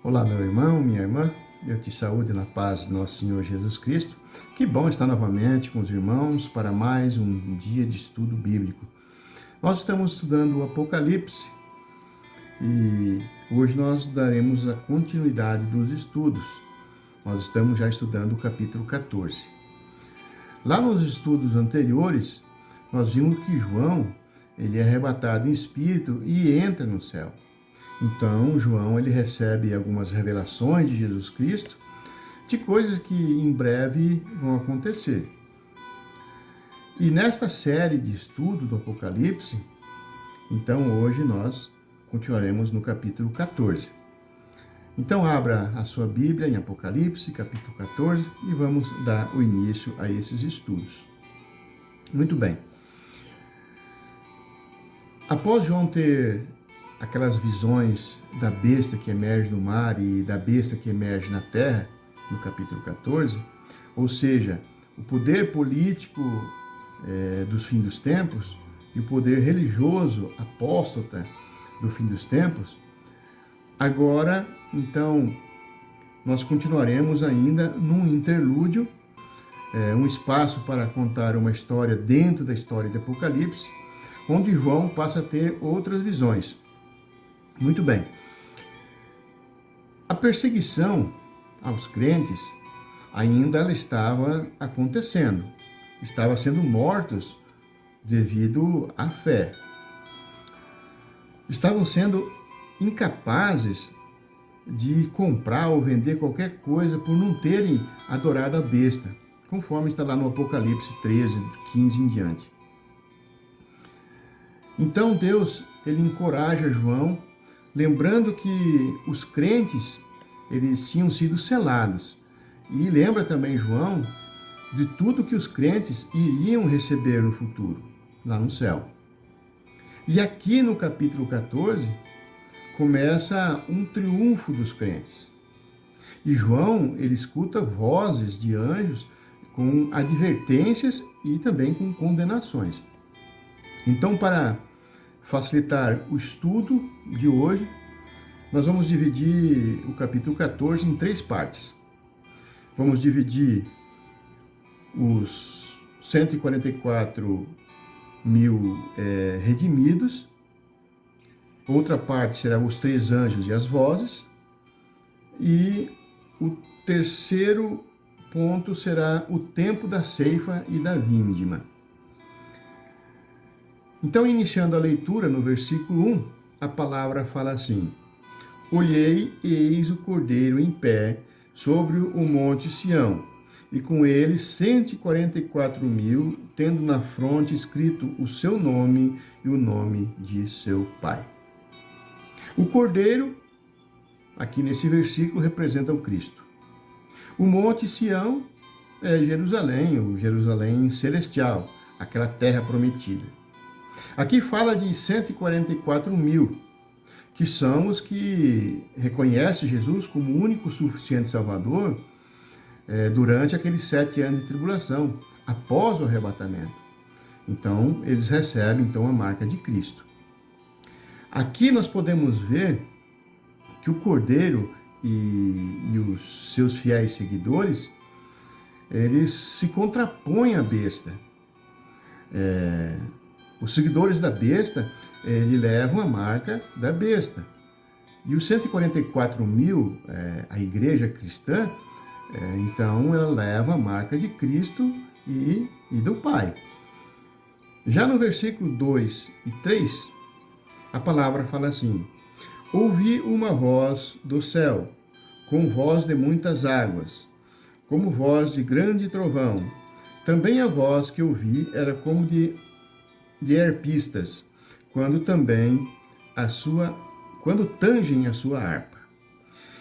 Olá, meu irmão, minha irmã, eu te saúdo na paz do nosso Senhor Jesus Cristo. Que bom estar novamente com os irmãos para mais um dia de estudo bíblico. Nós estamos estudando o Apocalipse e hoje nós daremos a continuidade dos estudos. Nós estamos já estudando o capítulo 14. Lá nos estudos anteriores, nós vimos que João, ele é arrebatado em espírito e entra no céu. Então, João ele recebe algumas revelações de Jesus Cristo, de coisas que em breve vão acontecer. E nesta série de estudo do Apocalipse, então hoje nós continuaremos no capítulo 14. Então abra a sua Bíblia em Apocalipse, capítulo 14, e vamos dar o início a esses estudos. Muito bem. Após João ter aquelas visões da besta que emerge do mar e da besta que emerge na terra, no capítulo 14, ou seja, o poder político dos fins dos tempos e o poder religioso apóstata do fim dos tempos, agora, então, nós continuaremos ainda num interlúdio, um espaço para contar uma história dentro da história de Apocalipse, onde João passa a ter outras visões. Muito bem. A perseguição aos crentes ainda ela estava acontecendo. Estavam sendo mortos devido à fé. Estavam sendo incapazes de comprar ou vender qualquer coisa por não terem adorado a besta, conforme está lá no Apocalipse 13, 15 em diante. Então Deus, ele encoraja João, lembrando que os crentes, eles tinham sido selados. E lembra também João de tudo que os crentes iriam receber no futuro, lá no céu. E aqui no capítulo 14, começa um triunfo dos crentes. E João, ele escuta vozes de anjos com advertências e também com condenações. Então, para facilitar o estudo de hoje, nós vamos dividir o capítulo 14 em 3 partes. Vamos dividir os 144 mil redimidos, outra parte será os 3 anjos e as vozes, e o terceiro ponto será o tempo da ceifa e da vindima. Então, iniciando a leitura, no versículo 1, a palavra fala assim: Olhei e eis o Cordeiro em pé sobre o monte Sião, e com ele 144 mil, tendo na fronte escrito o seu nome e o nome de seu Pai. O Cordeiro, aqui nesse versículo, representa o Cristo. O monte Sião é Jerusalém, o Jerusalém celestial, aquela terra prometida. Aqui fala de 144 mil, que são os que reconhecem Jesus como o único suficiente Salvador durante aqueles 7 anos de tribulação, após o arrebatamento. Então, eles recebem então a marca de Cristo. Aqui nós podemos ver que o Cordeiro e os seus fiéis seguidores, eles se contrapõem à besta. Os seguidores da besta, eles levam a marca da besta. E os 144 mil, a igreja cristã, então ela leva a marca de Cristo e do Pai. Já no versículo 2 e 3, a palavra fala assim: Ouvi uma voz do céu, com voz de muitas águas, como voz de grande trovão. Também a voz que ouvi era como de arpistas, quando tangem a sua harpa.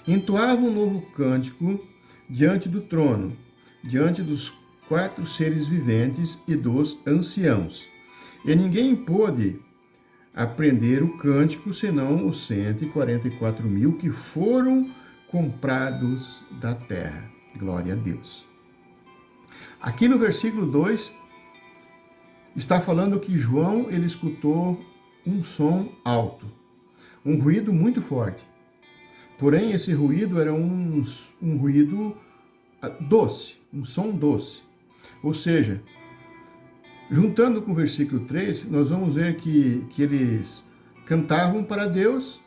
Entoavam um novo cântico diante do trono, diante dos 4 seres viventes e dos anciãos. E ninguém pôde aprender o cântico, senão os 144 mil que foram comprados da terra. Glória a Deus. Aqui no versículo 2, está falando que João, ele escutou um som alto, um ruído muito forte. Porém, esse ruído era um ruído doce, um som doce. Ou seja, juntando com o versículo 3, nós vamos ver que eles cantavam para Deus,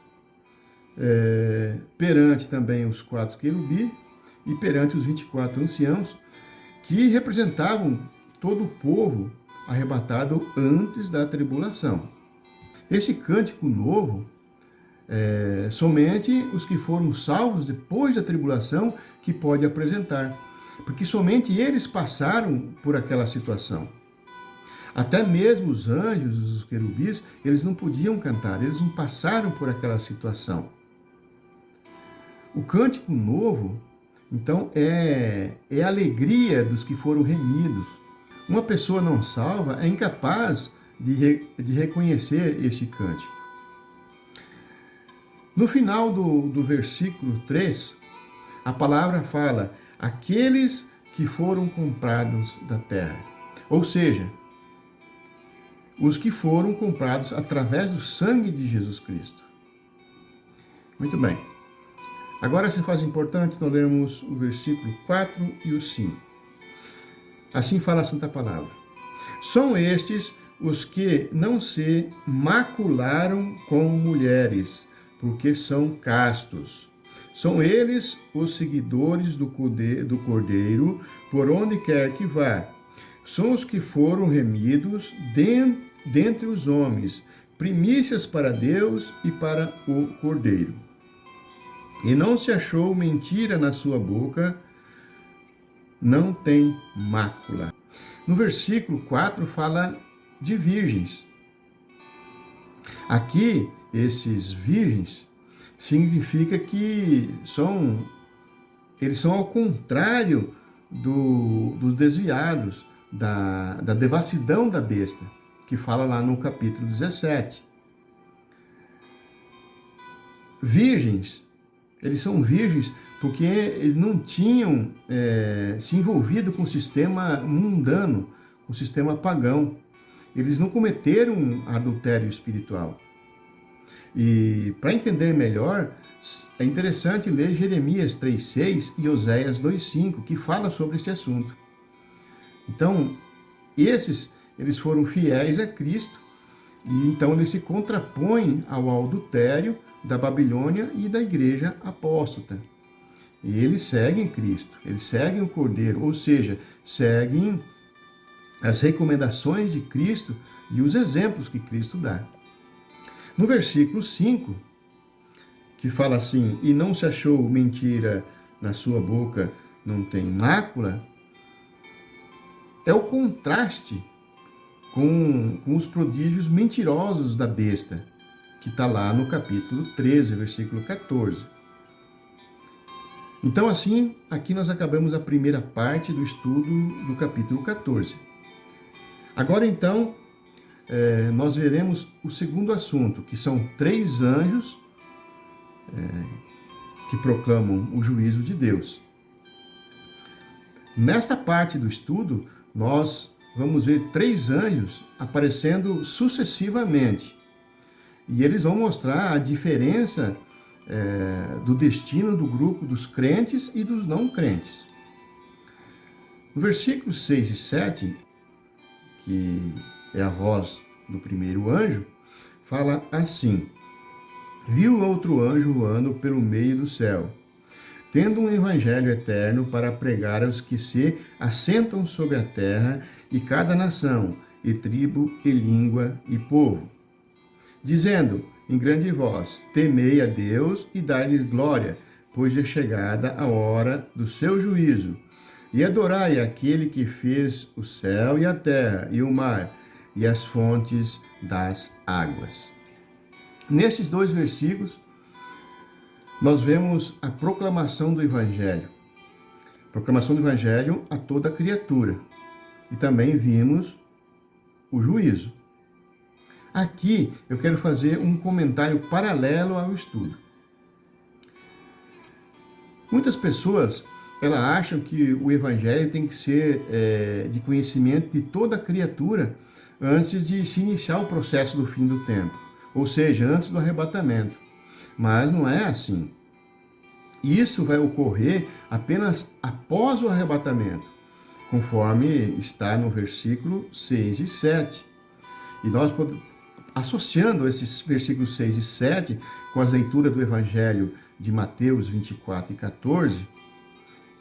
perante também os 4 querubins e perante os 24 anciãos, que representavam todo o povo arrebatado antes da tribulação. Este cântico novo, somente os que foram salvos depois da tribulação que pode apresentar, porque somente eles passaram por aquela situação. Até mesmo os anjos, os querubins, eles não podiam cantar, eles não passaram por aquela situação. O cântico novo, então, é a alegria dos que foram remidos. Uma pessoa não salva é incapaz de reconhecer este cântico. No final do versículo 3, a palavra fala, aqueles que foram comprados da terra. Ou seja, os que foram comprados através do sangue de Jesus Cristo. Muito bem. Agora, se faz importante, nós lemos o versículo 4 e o 5. Assim fala a Santa Palavra. São estes os que não se macularam com mulheres, porque são castos. São eles os seguidores do Cordeiro, por onde quer que vá. São os que foram remidos dentre os homens, primícias para Deus e para o Cordeiro. E não se achou mentira na sua boca, não tem mácula. No versículo 4 fala de virgens. Aqui, esses virgens, significa que eles são ao contrário dos desviados, da devassidão da besta, que fala lá no capítulo 17. Virgens, eles são virgens porque eles não tinham se envolvido com o sistema mundano, com o sistema pagão. Eles não cometeram adultério espiritual. E para entender melhor, é interessante ler Jeremias 3,6 e Oséias 2,5, que fala sobre este assunto. Então, eles foram fiéis a Cristo, e então eles se contrapõem ao adultério da Babilônia e da igreja apóstata. E eles seguem Cristo, eles seguem o Cordeiro, ou seja, seguem as recomendações de Cristo e os exemplos que Cristo dá. No versículo 5, que fala assim, e não se achou mentira na sua boca, não tem mácula, é o contraste com os prodígios mentirosos da besta, que está lá no capítulo 13, versículo 14. Então, assim, aqui nós acabamos a primeira parte do estudo do capítulo 14. Agora, então, nós veremos o segundo assunto, que são 3 anjos que proclamam o juízo de Deus. Nesta parte do estudo, nós vamos ver 3 anjos aparecendo sucessivamente. E eles vão mostrar a diferença do destino do grupo dos crentes e dos não crentes. No versículo 6 e 7, que é a voz do primeiro anjo, fala assim: viu outro anjo voando pelo meio do céu, tendo um evangelho eterno para pregar aos que se assentam sobre a terra, e cada nação, e tribo, e língua, e povo, dizendo em grande voz: temei a Deus e dai-lhe glória, pois é chegada a hora do seu juízo. E adorai aquele que fez o céu e a terra, e o mar, e as fontes das águas. Nestes 2 versículos, nós vemos a proclamação do Evangelho. Proclamação do Evangelho a toda criatura. E também vimos o juízo. Aqui eu quero fazer um comentário paralelo ao estudo. Muitas pessoas elas acham que o Evangelho tem que ser de conhecimento de toda criatura antes de se iniciar o processo do fim do tempo, ou seja, antes do arrebatamento. Mas não é assim. Isso vai ocorrer apenas após o arrebatamento, conforme está no versículo 6 e 7. E nós, associando esses versículos 6 e 7 com as leituras do Evangelho de Mateus 24 e 14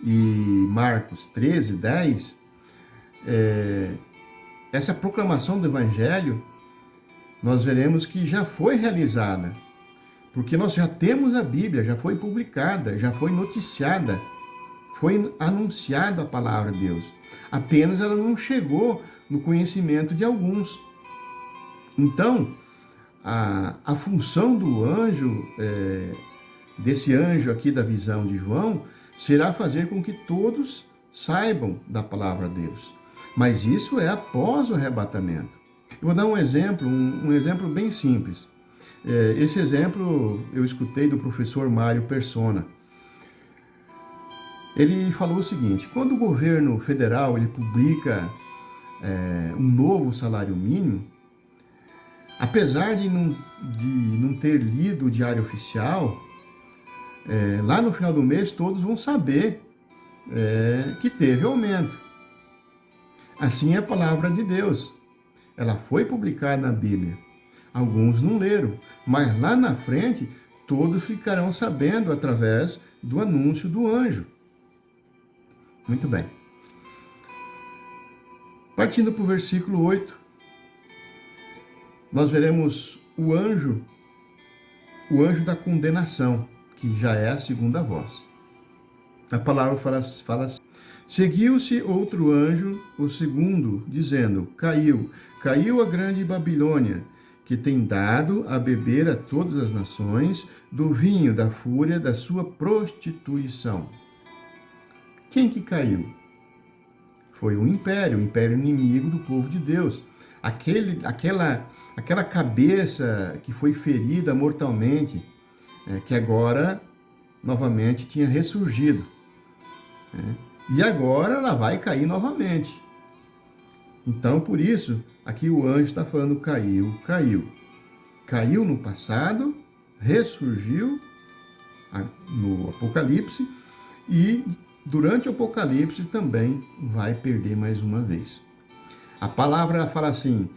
e Marcos 13, 10, essa proclamação do Evangelho, nós veremos que já foi realizada, porque nós já temos a Bíblia, já foi publicada, já foi noticiada, foi anunciada a palavra de Deus. Apenas ela não chegou no conhecimento de alguns. Então, a função do anjo, desse anjo aqui da visão de João, será fazer com que todos saibam da palavra de Deus. Mas isso é após o arrebatamento. Eu vou dar um exemplo bem simples. Esse exemplo eu escutei do professor Mário Persona. Ele falou o seguinte: quando o governo federal ele publica um novo salário mínimo, apesar de não ter lido o Diário Oficial, lá no final do mês todos vão saber que teve aumento. Assim é a palavra de Deus. Ela foi publicada na Bíblia. Alguns não leram, mas lá na frente todos ficarão sabendo através do anúncio do anjo. Muito bem. Partindo para o versículo 8, nós veremos o anjo da condenação, que já é a segunda voz. A palavra fala assim: seguiu-se outro anjo, o segundo, dizendo: caiu a grande Babilônia, que tem dado a beber a todas as nações do vinho da fúria da sua prostituição. Quem que caiu? Foi o império inimigo do povo de Deus. Aquela cabeça que foi ferida mortalmente, que agora novamente tinha ressurgido. E agora ela vai cair novamente. Então, por isso, aqui o anjo está falando caiu. Caiu no passado, ressurgiu no Apocalipse e durante o Apocalipse também vai perder mais uma vez. A palavra fala assim: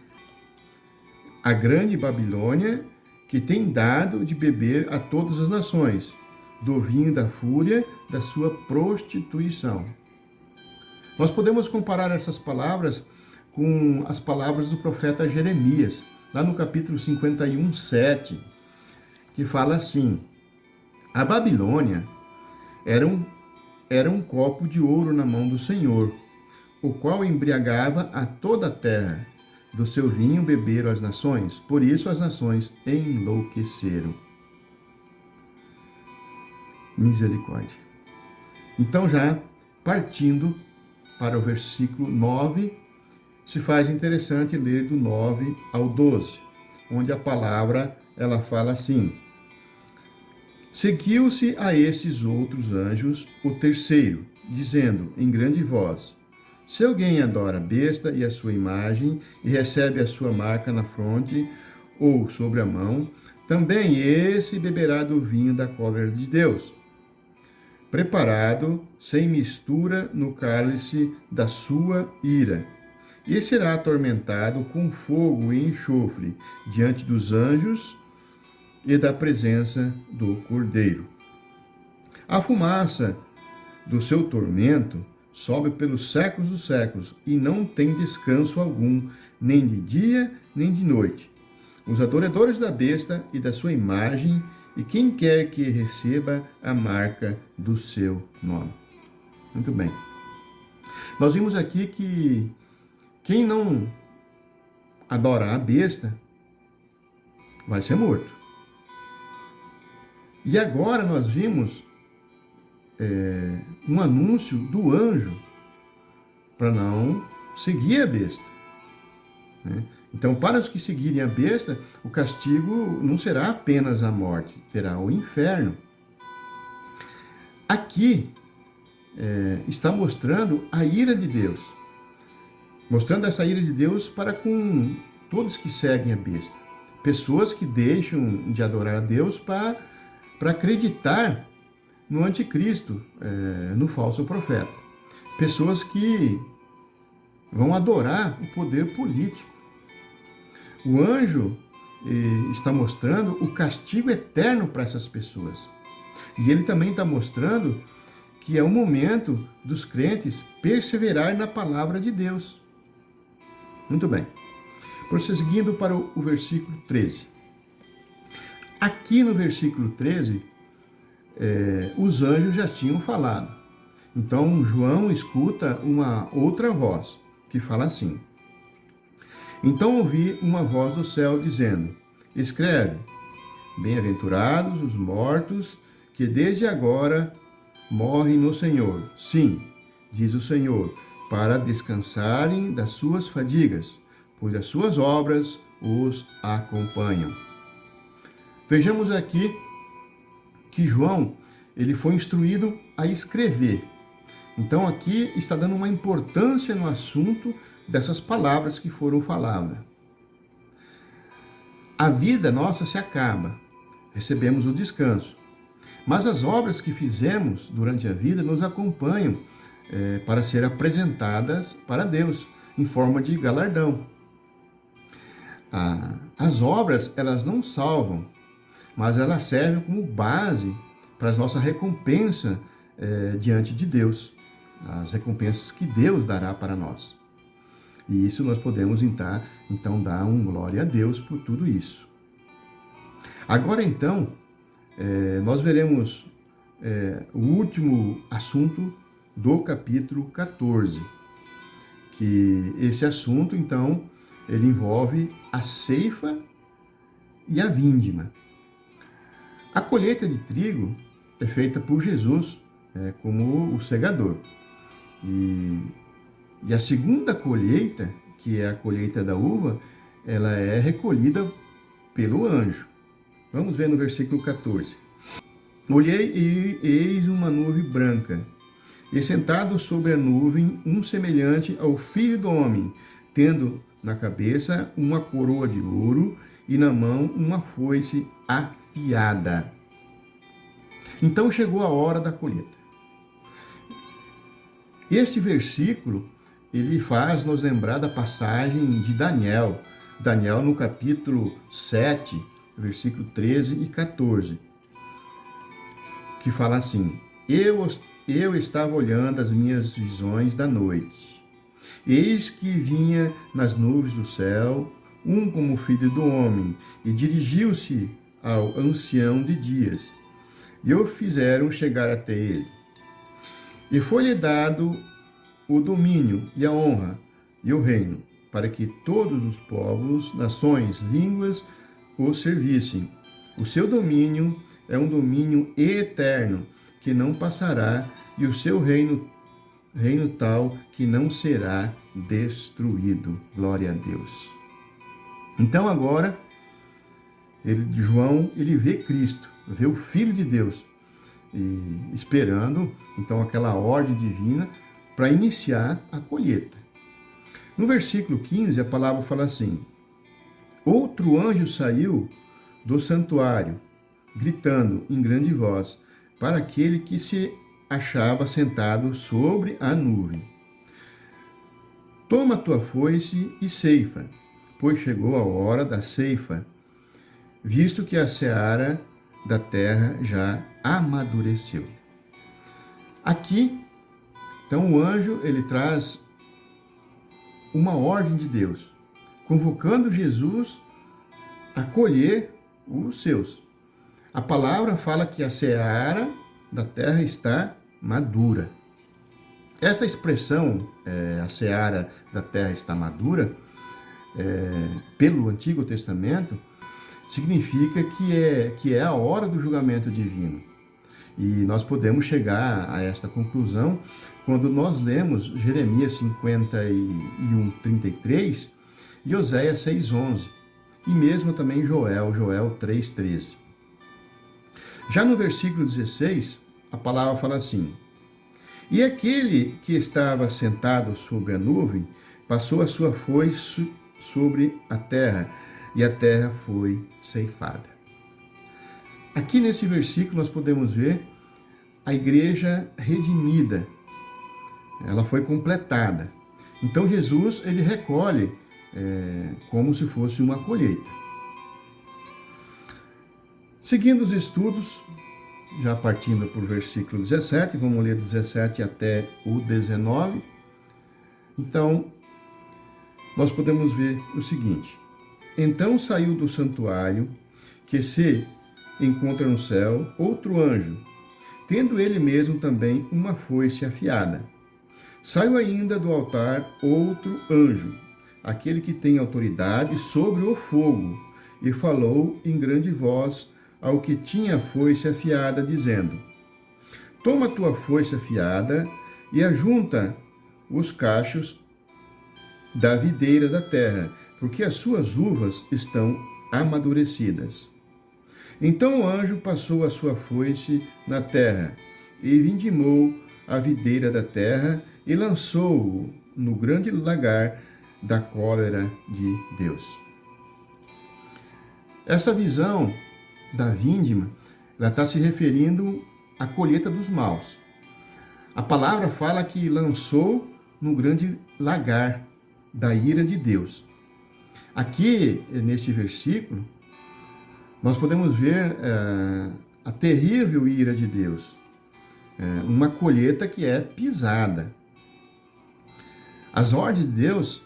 a grande Babilônia, que tem dado de beber a todas as nações, do vinho da fúria da sua prostituição. Nós podemos comparar essas palavras com as palavras do profeta Jeremias, lá no capítulo 51, 7, que fala assim: a Babilônia era um copo de ouro na mão do Senhor, o qual embriagava a toda a terra. Do seu vinho beberam as nações, por isso as nações enlouqueceram. Misericórdia. Então, já partindo para o versículo 9, se faz interessante ler do 9 ao 12, onde a palavra ela fala assim: seguiu-se a esses outros anjos o terceiro, dizendo em grande voz: se alguém adora a besta e a sua imagem e recebe a sua marca na fronte ou sobre a mão, também esse beberá do vinho da cólera de Deus, preparado sem mistura no cálice da sua ira, e será atormentado com fogo e enxofre diante dos anjos e da presença do Cordeiro. A fumaça do seu tormento sobe pelos séculos dos séculos e não tem descanso algum, nem de dia nem de noite. Os adoradores da besta e da sua imagem, e quem quer que receba a marca do seu nome. Muito bem. Nós vimos aqui que quem não adorar a besta vai ser morto. E agora nós vimos um anúncio do anjo para não seguir a besta. Então, para os que seguirem a besta, o castigo não será apenas a morte, terá o inferno. Aqui está mostrando a ira de Deus. Mostrando essa ira de Deus para com todos que seguem a besta. Pessoas que deixam de adorar a Deus para acreditar no anticristo, no falso profeta. Pessoas que vão adorar o poder político. O anjo está mostrando o castigo eterno para essas pessoas. E ele também está mostrando que é o momento dos crentes perseverarem na palavra de Deus. Muito bem. Prosseguindo para o versículo 13. Aqui no versículo 13, os anjos já tinham falado. Então, João escuta uma outra voz, que fala assim: Então ouvi uma voz do céu dizendo: Escreve, bem-aventurados os mortos que desde agora morrem no Senhor. Sim, diz o Senhor, para descansarem das suas fadigas, pois as suas obras os acompanham. Vejamos aqui que João, ele foi instruído a escrever. Então aqui está dando uma importância no assunto dessas palavras que foram faladas. A vida nossa se acaba, recebemos o descanso. Mas as obras que fizemos durante a vida nos acompanham para ser apresentadas para Deus, em forma de galardão. As obras, elas não salvam, mas elas servem como base para a nossa recompensa diante de Deus, as recompensas que Deus dará para nós. E isso nós podemos então dar glória a Deus por tudo isso. Agora então, nós veremos o último assunto do capítulo 14, que esse assunto então ele envolve a ceifa e a vindima. A colheita de trigo é feita por Jesus como o segador. E a segunda colheita, que é a colheita da uva, ela é recolhida pelo anjo. Vamos ver no versículo 14. Olhei e eis uma nuvem branca, e sentado sobre a nuvem um semelhante ao Filho do Homem, tendo na cabeça uma coroa de ouro e na mão uma foice afiada. Então chegou a hora da colheita. Este versículo, ele faz nos lembrar da passagem de Daniel. Daniel no capítulo 7, versículo 13 e 14, que fala assim: Eu estava olhando as minhas visões da noite. Eis que vinha nas nuvens do céu um como filho do homem, e dirigiu-se ao ancião de dias, e o fizeram chegar até ele. E foi-lhe dado o domínio e a honra e o reino, para que todos os povos, nações, línguas o servissem. O seu domínio é um domínio eterno, que não passará, e o seu reino tal que não será destruído. Glória a Deus. Então agora, João, ele vê Cristo, vê o Filho de Deus, e esperando então aquela ordem divina para iniciar a colheita. No versículo 15, a palavra fala assim: Outro anjo saiu do santuário, gritando em grande voz para aquele que se achava sentado sobre a nuvem: Toma tua foice e ceifa, pois chegou a hora da ceifa, visto que a seara da terra já amadureceu. Aqui, então, o anjo, ele traz uma ordem de Deus, convocando Jesus a colher os seus. A palavra fala que a seara da terra está madura. Esta expressão, a seara da terra está madura, pelo Antigo Testamento, significa que é a hora do julgamento divino. E nós podemos chegar a esta conclusão quando nós lemos Jeremias 51:33 e Oséias 6:11, e mesmo também Joel 3:13. Já no versículo 16, a palavra fala assim: E aquele que estava sentado sobre a nuvem passou a sua foice sobre a terra, e a terra foi ceifada. Aqui nesse versículo nós podemos ver a igreja redimida, ela foi completada. Então Jesus, ele recolhe como se fosse uma colheita. Seguindo os estudos, já partindo para o versículo 17, vamos ler do 17 até o 19. Então, nós podemos ver o seguinte: então saiu do santuário, que se encontra no céu, outro anjo, tendo ele mesmo também uma foice afiada. Saiu ainda do altar outro anjo, aquele que tem autoridade sobre o fogo, e falou em grande voz ao que tinha a foice afiada, dizendo: toma tua foice afiada e ajunta os cachos da videira da terra, porque as suas uvas estão amadurecidas. Então o anjo passou a sua foice na terra, e vindimou a videira da terra, e lançou-o no grande lagar da cólera de Deus. Essa visão da vindima, ela está se referindo à colheita dos maus. A palavra fala que lançou no grande lagar da ira de Deus. Aqui, neste versículo, nós podemos ver a terrível ira de Deus. Uma colheita que é pisada. As ordens de Deus,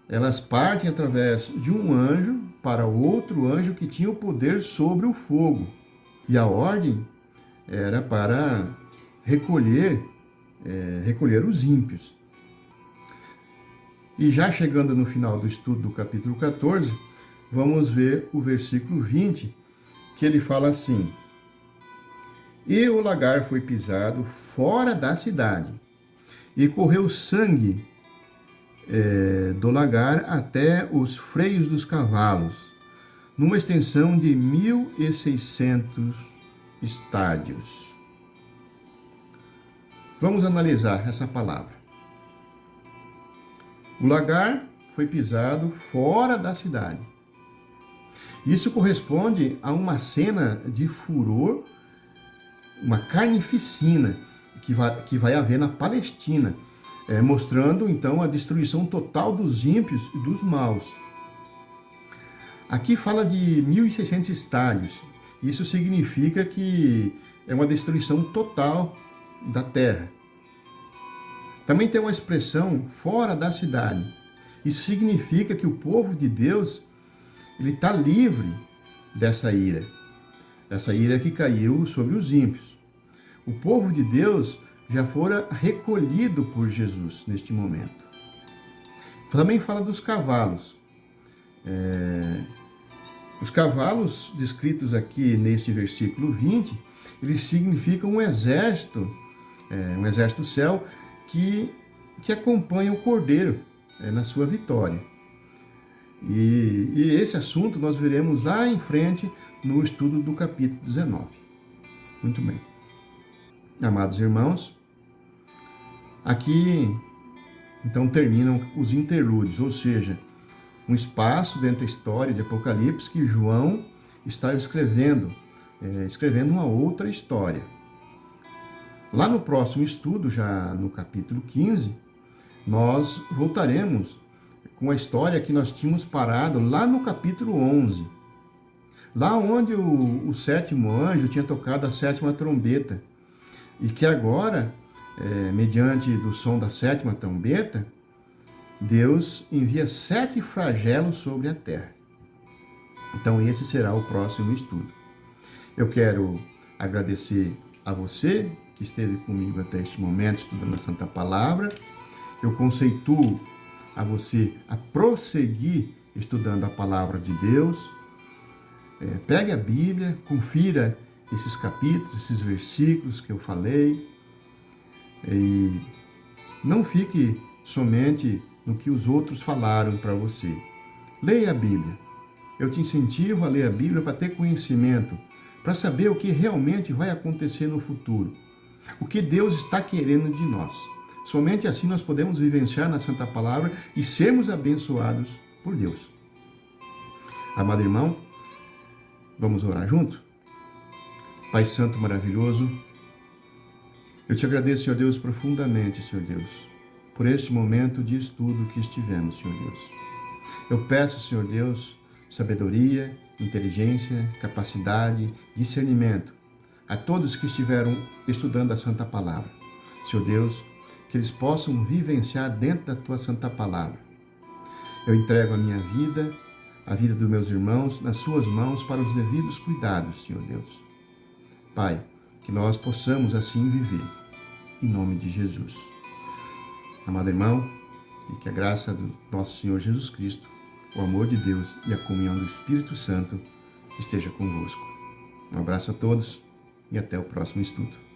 elas partem através de um anjo para outro anjo que tinha o poder sobre o fogo. E a ordem era para recolher os ímpios. E já chegando no final do estudo do capítulo 14, vamos ver o versículo 20, que ele fala assim: e o lagar foi pisado fora da cidade, e correu sangue do lagar até os freios dos cavalos, numa extensão de 1.600 estádios. Vamos analisar essa palavra. O lagar foi pisado fora da cidade. Isso corresponde a uma cena de furor, uma carnificina que vai haver na Palestina, mostrando então a destruição total dos ímpios e dos maus. Aqui fala de 1.600 estádios. Isso significa que é uma destruição total da terra. Também tem uma expressão fora da cidade. Isso significa que o povo de Deus ele está livre dessa ira que caiu sobre os ímpios. O povo de Deus já fora recolhido por Jesus neste momento. Também fala dos cavalos. Os cavalos descritos aqui neste versículo 20, eles significam um exército do céu que acompanha o Cordeiro na sua vitória. E esse assunto nós veremos lá em frente no estudo do capítulo 19. Muito bem. Amados irmãos, aqui então terminam os interlúdios, ou seja, um espaço dentro da história de Apocalipse que João estava escrevendo uma outra história. Lá no próximo estudo, já no capítulo 15, nós voltaremos com a história que nós tínhamos parado lá no capítulo 11. Lá onde o sétimo anjo tinha tocado a sétima trombeta. E que agora, mediante do som da sétima trombeta, Deus envia 7 flagelos sobre a terra. Então esse será o próximo estudo. Eu quero agradecer a você que esteve comigo até este momento estudando a Santa Palavra. Eu conceituo a você a prosseguir estudando a Palavra de Deus. Pegue a Bíblia, confira esses capítulos, esses versículos que eu falei. E não fique somente no que os outros falaram para você. Leia a Bíblia. Eu te incentivo a ler a Bíblia para ter conhecimento, para saber o que realmente vai acontecer no futuro. O que Deus está querendo de nós. Somente assim nós podemos vivenciar na Santa Palavra e sermos abençoados por Deus. Amado irmão, vamos orar junto? Pai Santo maravilhoso, Eu te agradeço, Senhor Deus, profundamente, Senhor Deus, por este momento de estudo que estivemos, Senhor Deus. Eu peço, Senhor Deus, sabedoria, inteligência, capacidade, discernimento a todos que estiveram estudando a Santa Palavra. Senhor Deus, que eles possam vivenciar dentro da Tua Santa Palavra. Eu entrego a minha vida, a vida dos meus irmãos, nas Suas mãos para os devidos cuidados, Senhor Deus. Pai, que nós possamos assim viver, em nome de Jesus. Amado irmão, e que a graça do nosso Senhor Jesus Cristo, o amor de Deus e a comunhão do Espírito Santo esteja convosco. Um abraço a todos e até o próximo estudo.